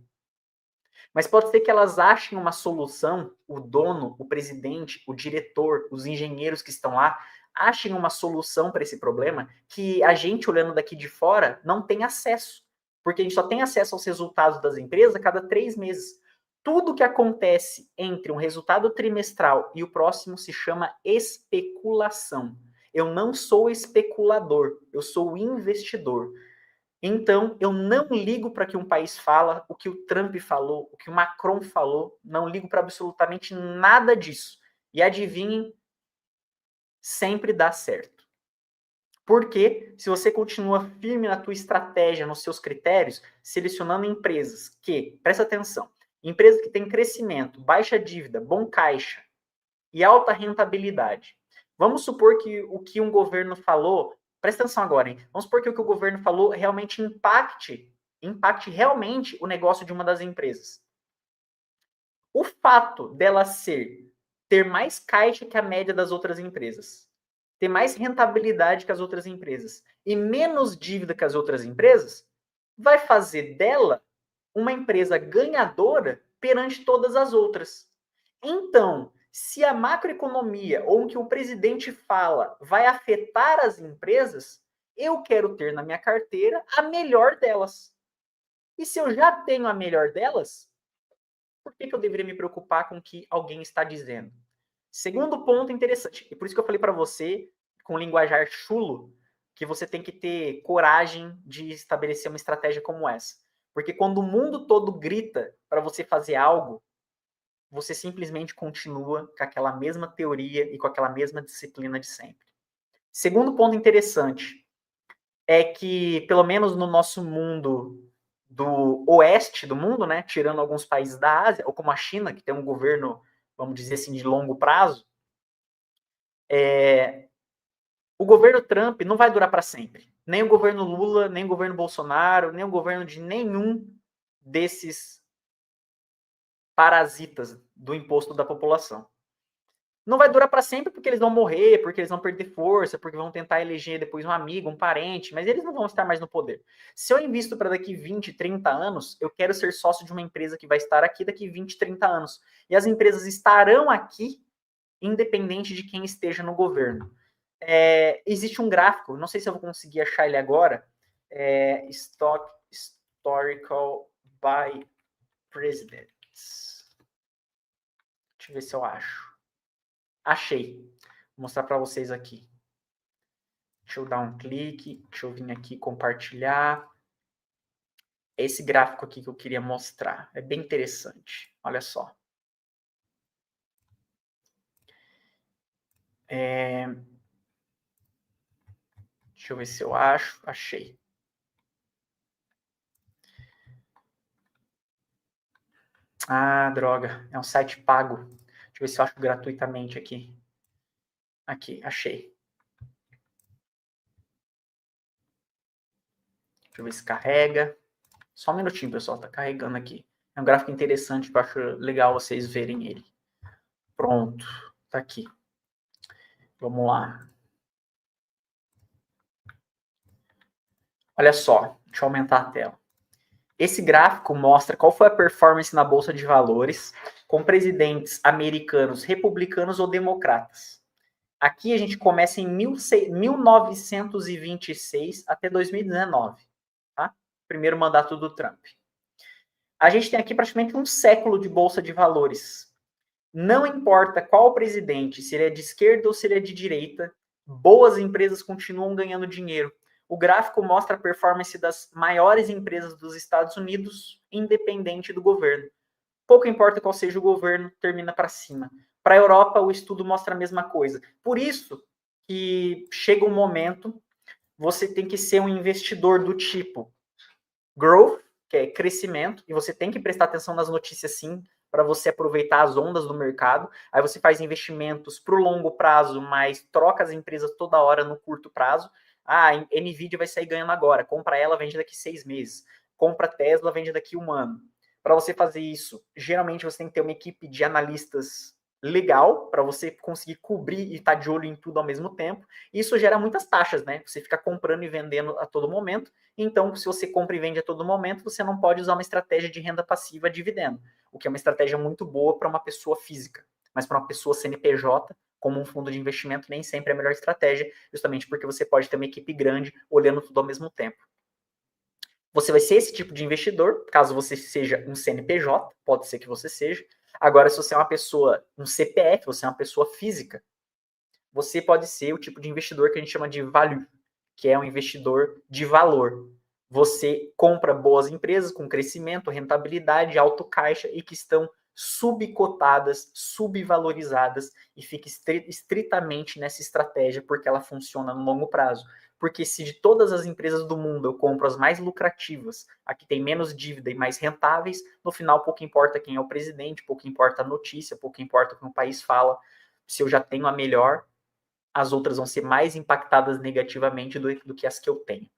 Mas pode ser que elas achem uma solução, o dono, o presidente, o diretor, os engenheiros que estão lá, achem uma solução para esse problema que a gente, olhando daqui de fora, não tem acesso. Porque a gente só tem acesso aos resultados das empresas a cada 3 meses. Tudo que acontece entre um resultado trimestral e o próximo se chama especulação. Eu não sou especulador, eu sou investidor. Então, eu não ligo para que um país fala, o que o Trump falou, o que o Macron falou, não ligo para absolutamente nada disso. E adivinhem, sempre dá certo. Porque se você continua firme na tua estratégia, nos seus critérios, selecionando empresas que, presta atenção, empresas que têm crescimento, baixa dívida, bom caixa e alta rentabilidade. Vamos supor que o que um governo falou, presta atenção agora, hein? Vamos supor que o que o governo falou realmente impacte realmente o negócio de uma das empresas. O fato dela ter mais caixa que a média das outras empresas, ter mais rentabilidade que as outras empresas e menos dívida que as outras empresas, vai fazer dela uma empresa ganhadora perante todas as outras. Então, se a macroeconomia ou o que o presidente fala vai afetar as empresas, eu quero ter na minha carteira a melhor delas. E se eu já tenho a melhor delas, por que eu deveria me preocupar com o que alguém está dizendo? Segundo ponto interessante, e por isso que eu falei para você, com linguajar chulo, que você tem que ter coragem de estabelecer uma estratégia como essa. Porque quando o mundo todo grita para você fazer algo, você simplesmente continua com aquela mesma teoria e com aquela mesma disciplina de sempre. Segundo ponto interessante é que, pelo menos no nosso mundo do oeste do mundo, né, tirando alguns países da Ásia, ou como a China, que tem um governo, vamos dizer assim, de longo prazo, o governo Trump não vai durar para sempre. Nem o governo Lula, nem o governo Bolsonaro, nem o governo de nenhum desses parasitas do imposto da população. Não vai durar para sempre porque eles vão morrer, porque eles vão perder força, porque vão tentar eleger depois um amigo, um parente, mas eles não vão estar mais no poder. Se eu invisto para daqui 20, 30 anos, eu quero ser sócio de uma empresa que vai estar aqui daqui 20, 30 anos. E as empresas estarão aqui independente de quem esteja no governo. Existe um gráfico, não sei se eu vou conseguir achar ele agora, Historical by Presidents. Deixa eu ver se eu acho. Achei. Vou mostrar para vocês aqui. Deixa eu dar um clique. Deixa eu vir aqui compartilhar. Esse gráfico aqui que eu queria mostrar. É bem interessante. Olha só. Deixa eu ver se eu acho. Achei. Ah, droga. É um site pago. Deixa eu ver se eu acho gratuitamente aqui. Aqui, achei. Deixa eu ver se carrega. Só um minutinho, pessoal. Tá carregando aqui. É um gráfico interessante que eu acho legal vocês verem ele. Pronto. Tá aqui. Vamos lá. Olha só. Deixa eu aumentar a tela. Esse gráfico mostra qual foi a performance na Bolsa de Valores com presidentes americanos republicanos ou democratas. Aqui a gente começa em 1926 até 2019, tá? Primeiro mandato do Trump. A gente tem aqui praticamente um século de Bolsa de Valores. Não importa qual presidente, se ele é de esquerda ou se ele é de direita, boas empresas continuam ganhando dinheiro. O gráfico mostra a performance das maiores empresas dos Estados Unidos, independente do governo. Pouco importa qual seja o governo, termina para cima. Para a Europa, o estudo mostra a mesma coisa. Por isso que chega um momento, você tem que ser um investidor do tipo growth, que é crescimento, e você tem que prestar atenção nas notícias sim, para você aproveitar as ondas do mercado. Aí você faz investimentos para o longo prazo, mas troca as empresas toda hora no curto prazo. Ah, a Nvidia vai sair ganhando agora. Compra ela, vende daqui 6 meses. Compra Tesla, vende daqui 1 ano. Para você fazer isso, geralmente você tem que ter uma equipe de analistas legal para você conseguir cobrir e estar de olho em tudo ao mesmo tempo. Isso gera muitas taxas, né? Você fica comprando e vendendo a todo momento. Então, se você compra e vende a todo momento, você não pode usar uma estratégia de renda passiva dividendo, o que é uma estratégia muito boa para uma pessoa física. Mas para uma pessoa CNPJ, como um fundo de investimento, nem sempre é a melhor estratégia, justamente porque você pode ter uma equipe grande olhando tudo ao mesmo tempo. Você vai ser esse tipo de investidor, caso você seja um CNPJ, pode ser que você seja. Agora, se você é uma pessoa, um CPF, você é uma pessoa física, você pode ser o tipo de investidor que a gente chama de value, que é um investidor de valor. você compra boas empresas com crescimento, rentabilidade, alto caixa e que estão subcotadas, subvalorizadas e fica estritamente nessa estratégia porque ela funciona no longo prazo. Porque se de todas as empresas do mundo eu compro as mais lucrativas, a que tem menos dívida e mais rentáveis, no final pouco importa quem é o presidente, pouco importa a notícia, pouco importa o que o país fala. Se eu já tenho a melhor, as outras vão ser mais impactadas negativamente do que as que eu tenho.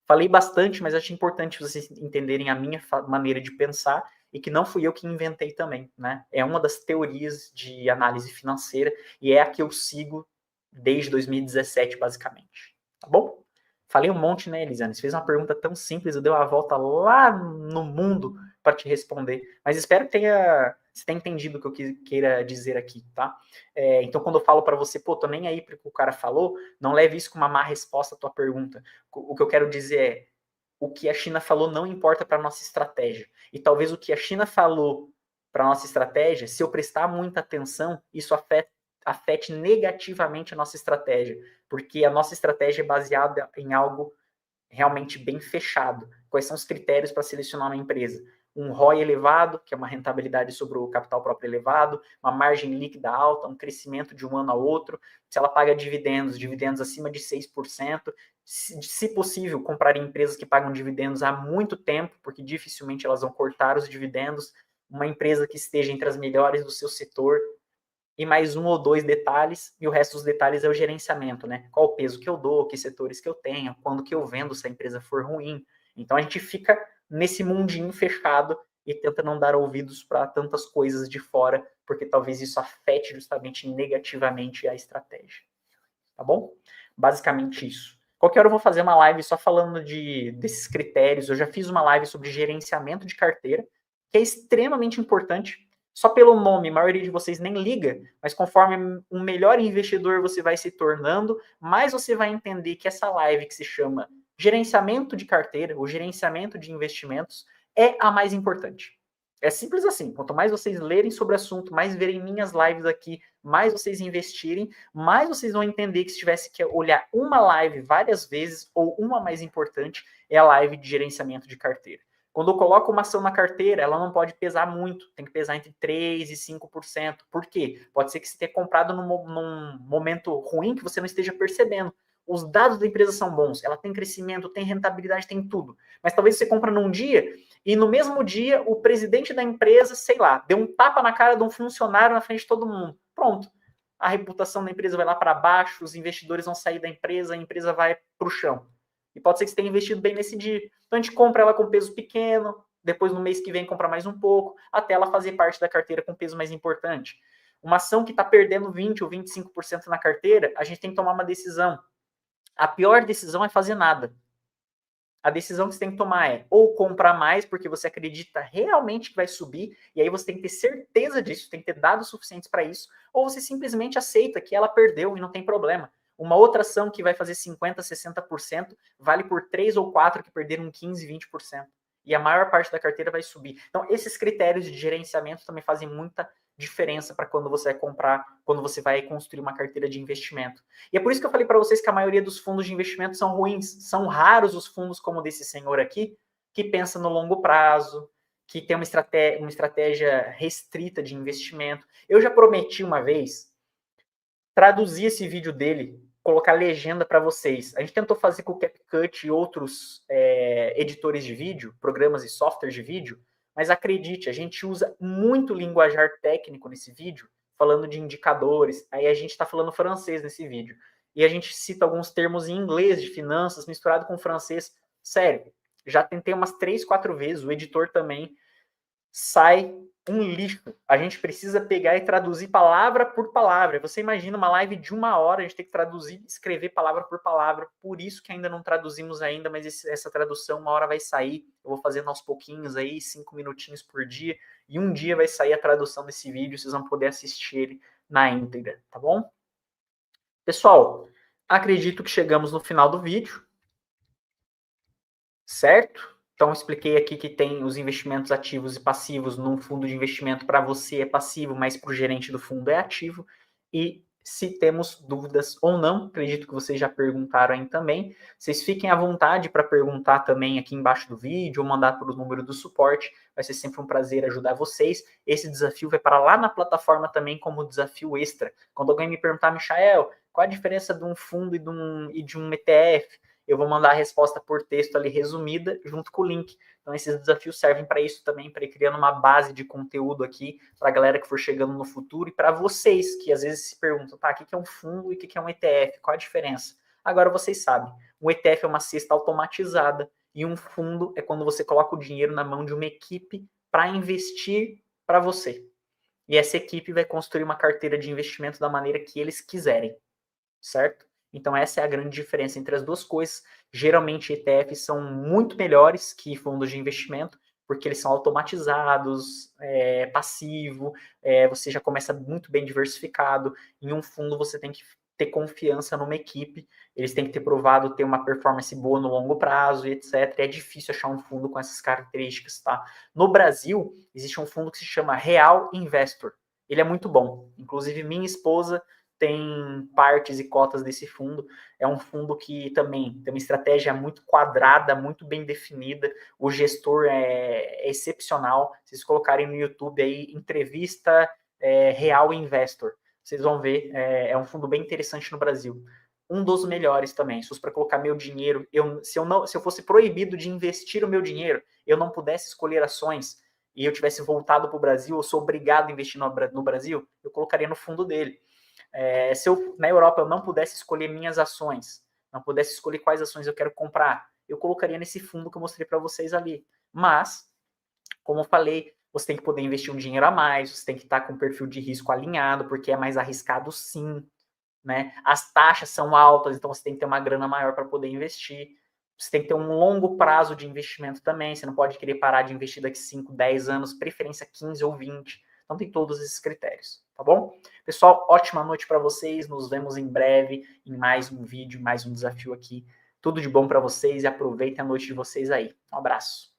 Falei bastante, mas acho importante vocês entenderem a minha maneira de pensar e que não fui eu que inventei também, né? É uma das teorias de análise financeira e é a que eu sigo desde 2017, basicamente. Tá bom? Falei um monte, né, Elisane? Você fez uma pergunta tão simples, eu dei uma volta lá no mundo para te responder. Mas espero que você tenha entendido o que eu queira dizer aqui, tá? Então, quando eu falo para você, pô, tô nem aí para o que o cara falou, não leve isso como uma má resposta à tua pergunta. O que eu quero dizer é, o que a China falou não importa para a nossa estratégia. E talvez o que a China falou para a nossa estratégia, se eu prestar muita atenção, isso afete negativamente a nossa estratégia, porque a nossa estratégia é baseada em algo realmente bem fechado. Quais são os critérios para selecionar uma empresa? Um ROI elevado, que é uma rentabilidade sobre o capital próprio elevado, uma margem líquida alta, um crescimento de um ano ao outro, se ela paga dividendos acima de 6%, se possível, comprar empresas que pagam dividendos há muito tempo, porque dificilmente elas vão cortar os dividendos, uma empresa que esteja entre as melhores do seu setor, e mais um ou dois detalhes, e o resto dos detalhes é o gerenciamento, né? Qual o peso que eu dou, que setores que eu tenho, quando que eu vendo se a empresa for ruim. Então a gente fica nesse mundinho fechado e tenta não dar ouvidos para tantas coisas de fora, porque talvez isso afete justamente negativamente a estratégia. Tá bom? Basicamente isso. Qualquer hora eu vou fazer uma live só falando desses critérios. Eu já fiz uma live sobre gerenciamento de carteira, que é extremamente importante. Só pelo nome, a maioria de vocês nem liga, mas conforme um melhor investidor você vai se tornando, mais você vai entender que essa live que se chama gerenciamento de carteira, ou gerenciamento de investimentos, é a mais importante. É simples assim. Quanto mais vocês lerem sobre o assunto, mais verem minhas lives aqui, mais vocês investirem, mais vocês vão entender que se tivesse que olhar uma live várias vezes, ou uma mais importante, é a live de gerenciamento de carteira. Quando eu coloco uma ação na carteira, ela não pode pesar muito, tem que pesar entre 3% e 5%. Por quê? Pode ser que você tenha comprado num momento ruim que você não esteja percebendo. Os dados da empresa são bons, ela tem crescimento, tem rentabilidade, tem tudo. Mas talvez você compra num dia e no mesmo dia o presidente da empresa, sei lá, deu um tapa na cara de um funcionário na frente de todo mundo. Pronto. A reputação da empresa vai lá para baixo, os investidores vão sair da empresa, a empresa vai para o chão. E pode ser que você tenha investido bem nesse dia. Então a gente compra ela com peso pequeno, depois no mês que vem compra mais um pouco, até ela fazer parte da carteira com peso mais importante. Uma ação que está perdendo 20% ou 25% na carteira, a gente tem que tomar uma decisão. A pior decisão é fazer nada. A decisão que você tem que tomar é ou comprar mais, porque você acredita realmente que vai subir, e aí você tem que ter certeza disso, tem que ter dados suficientes para isso, ou você simplesmente aceita que ela perdeu e não tem problema. Uma outra ação que vai fazer 50%, 60% vale por 3 ou 4 que perderam 15%, 20%. E a maior parte da carteira vai subir. Então, esses critérios de gerenciamento também fazem muita diferença para quando você vai comprar, quando você vai construir uma carteira de investimento. E é por isso que eu falei para vocês que a maioria dos fundos de investimento são ruins. São raros os fundos como o desse senhor aqui, que pensa no longo prazo, que tem uma estratégia restrita de investimento. Eu já prometi uma vez traduzir esse vídeo dele, colocar legenda para vocês. A gente tentou fazer com o CapCut e outros editores de vídeo, programas e softwares de vídeo, mas acredite, a gente usa muito linguajar técnico nesse vídeo, falando de indicadores, aí a gente está falando francês nesse vídeo. E a gente cita alguns termos em inglês de finanças misturado com francês. Sério, já tentei umas 3, 4 vezes, o editor também sai um lixo. A gente precisa pegar e traduzir palavra por palavra. Você imagina uma live de 1 hora, a gente tem que traduzir, escrever palavra por palavra. Por isso que ainda não traduzimos ainda, mas essa tradução uma hora vai sair. Eu vou fazendo aos pouquinhos aí, 5 minutinhos por dia. E um dia vai sair a tradução desse vídeo, vocês vão poder assistir ele na íntegra, tá bom? Pessoal, acredito que chegamos no final do vídeo. Certo? Então, expliquei aqui que tem os investimentos ativos e passivos num fundo de investimento. Para você é passivo, mas para o gerente do fundo é ativo. E se temos dúvidas ou não. Acredito que vocês já perguntaram aí também. Vocês fiquem à vontade para perguntar também aqui embaixo do vídeo ou mandar para o número do suporte. Vai ser sempre um prazer ajudar vocês. Esse desafio vai para lá na plataforma também como desafio extra. Quando alguém me perguntar, Michael, qual a diferença de um fundo e de um ETF? Eu vou mandar a resposta por texto ali resumida, junto com o link. Então, esses desafios servem para isso também, para ir criando uma base de conteúdo aqui, para a galera que for chegando no futuro e para vocês, que às vezes se perguntam, tá, o que é um fundo e o que é um ETF? Qual a diferença? Agora vocês sabem. Um ETF é uma cesta automatizada e um fundo é quando você coloca o dinheiro na mão de uma equipe para investir para você. E essa equipe vai construir uma carteira de investimento da maneira que eles quiserem, certo? Então, essa é a grande diferença entre as duas coisas. Geralmente, ETFs são muito melhores que fundos de investimento, porque eles são automatizados, passivo, você já começa muito bem diversificado. Em um fundo, você tem que ter confiança numa equipe, eles têm que ter provado ter uma performance boa no longo prazo e etc. É difícil achar um fundo com essas características, tá? No Brasil, existe um fundo que se chama Real Investor. Ele é muito bom. Inclusive, minha esposa tem partes e cotas desse fundo. É um fundo que também tem uma estratégia muito quadrada, muito bem definida. O gestor é excepcional. Se vocês colocarem no YouTube aí, entrevista Real Investor, vocês vão ver. É um fundo bem interessante no Brasil. Um dos melhores também. Se fosse para colocar meu dinheiro, se eu fosse proibido de investir o meu dinheiro, eu não pudesse escolher ações e eu tivesse voltado para o Brasil, eu sou obrigado a investir no Brasil, eu colocaria no fundo dele. Se eu, na Europa, eu não pudesse escolher minhas ações, não pudesse escolher quais ações eu quero comprar, eu colocaria nesse fundo que eu mostrei para vocês ali. Mas, como eu falei, você tem que poder investir um dinheiro a mais, você tem que estar com o perfil de risco alinhado, porque é mais arriscado sim, né? As taxas são altas, então você tem que ter uma grana maior para poder investir. Você tem que ter um longo prazo de investimento também, você não pode querer parar de investir daqui 5, 10 anos, preferência 15 ou 20. Então tem todos esses critérios, tá bom? Pessoal, ótima noite para vocês, nos vemos em breve em mais um vídeo, mais um desafio aqui. Tudo de bom para vocês e aproveitem a noite de vocês aí. Um abraço.